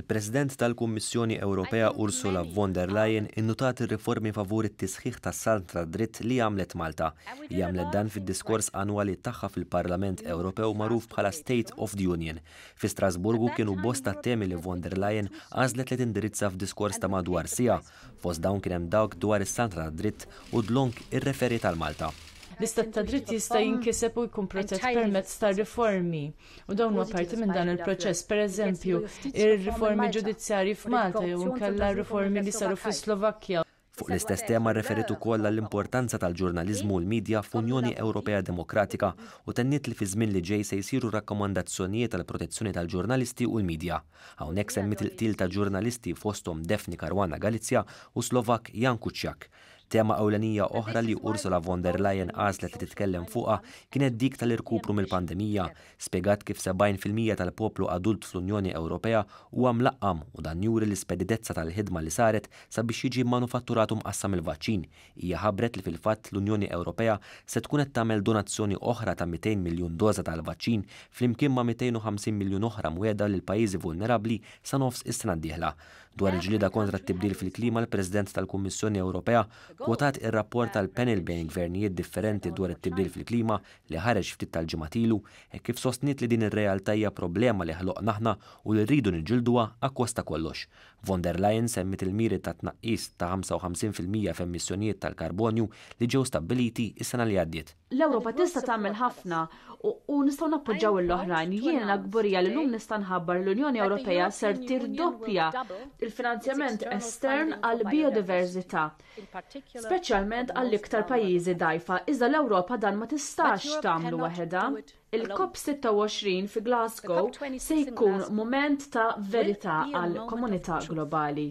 Il-President tal-Kummissjoni Ewropea Ursula von der Leyen innutat ir-riformi favur it-tisħiħ tas-salt tad-dritt li għamlet Malta. Hija għamlet dan fid-diskors annwali tagħha fil-Parlament Ewropew magħruf bħala State of the Union. Fi Strasburgu kienu bosta temi li von der Leyen għażlet li tindirizza f'diskors ta' madwar siegħa. Fost dawn kien hemm dawk dwar is-salt tad-dritt u dlonk irreferi tal-Malta. L-istat ta' dritt jista' jinkiseb u jkun protett permezz ta' riformi. U dawn huwa parti minn dan il-proċess, pereżempju, ir-riformi ġudizzjarji f'Malta jew inkella riformi li saru fis-Slovakkja. Fuq l-istess tema referit ukoll għall-importanza tal-ġurnaliżmu u l-medja f'Unjoni Ewropea Demokratika u tenniet li fi żmien li ġej se jsiru rakkomandazzjonijiet tal protezzjoni tal-ġurnalisti u l-medja. Hawnhekk semmit il-qtil ta' ġurnalisti fosthom Defni Caruana Galizja u Slovak Jan Kuciak. Tema ewlenija oħra li Ursula von der Leyen għażlet li titkellem fuqha kienet dik tal-irkupru mill-pandemija. Spjegat kif 70% tal-poplu adult fl-Unjoni Ewropea huwa mlaqqam u dan juri l-ispeditezza tal-ħidma li saret sabiex jiġi manufatturatu mqassam il-vaċċin. Hija ħabbret li fil-fatt l-Unjoni Ewropea se tkun qed tagħmel donazzjoni oħra ta' 200 miljun doża tal-vaċċin flimkien ma' 250 miljun oħra mwiegħda lil pajjiżi vulnerabbli sa nofs is-sena d-dieħla. Dwar il-ġlieda kontra t-tibdil fil-klima, l-President tal-Kummissjoni Ewropea kwotat ir-rapport tal-panel bejn gvernijiet differenti dwar it-tibdil fil-klima li ħareġ ftit tal-ġimgħat ilu e kif sostniet li din ir-realtà hija problema li ħloqna aħna u li rridu niġġilduha akkosta kollox. Von der Leyen semmit il-miri ta' tnaqqis ta' 55% f'emissjonijiet tal-karbonju li ġew stabbiliti is-sena li għaddiet. L-Ewropa tista' tagħmel ħafna u nistgħu nappoġġaw l-oħrajn. Jiena gburija li llum nista' nħabbar l-Unjoni Ewropea ser tirdoppja il-finanzjament estern għal biodiversità, speċjalment għall-iktar pajjiżi dgħajfa. Iżda l-Ewropa dan ma tistax tagħmlu waħedha. Il-COP26 fi Glasgow se jkun mument ta' verità għall komunità globali.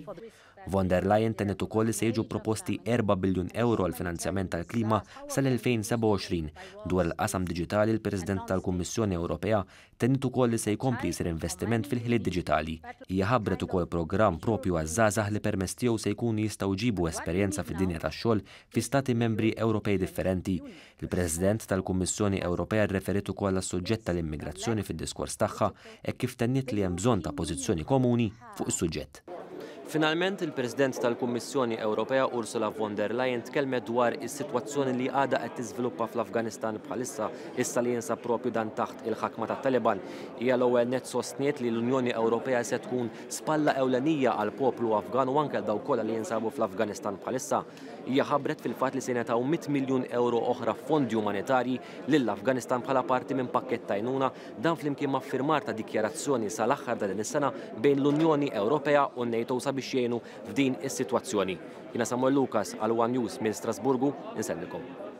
Von der Leyen tennet ukoll li se jiġu proposti 4 biljun euro għal finanzjament tal-klima sal-2027. Dwar il-qasam diġitali, l-President tal-Kummissjoni Ewropea tennet ukoll li se jkompli jsir investiment fil-ħiliet diġitali. Hija ħabbret ukoll programm propju għaż-żgħażagħ li permezz tiegħu se jkunu jistgħu jġibu esperjenza fid-dinja tax-xogħol fi stati membri Ewropej differenti. Il-President tal-Kummissjoni Ewropea rreferit ukoll għas-suġġett tal-immigrazzjoni fid-diskors tagħha e kif tenniet li hemm bżonn ta' pożizzjoni komuni fuq is-suġġett. Finalment, il-President tal-Kummissjoni Ewropea Ursula von der Leyen tkellmet dwar is-sitwazzjoni li għadha qed tiżviluppa fl-Afganistan bħalissa issa li jinsab propju dan taħt il-ħakma tat-Taliban. Hija l-ewwel nett sostniet li l-Unjoni Ewropea se tkun spalla ewlenija għal poplu Afgan u anke dawk kollha li jinsabu fl-Afganistan bħalissa. Hija ħabbret fil-fatt li se jingħataw 100 miljun euro oħra fondi umanitarji lill-Afganistan bħala parti minn pakkett ta' għajnuna dan flimkien ma' firmar ta' dikjarazzjoni sal-aħħar ta' din is-sena bejn l-Unjoni Ewropea u n-NATO sabiex jgħinu f'din is-sitwazzjoni. Jiena Samuel Lucas għal One News minn Strasburgu, insellilkom.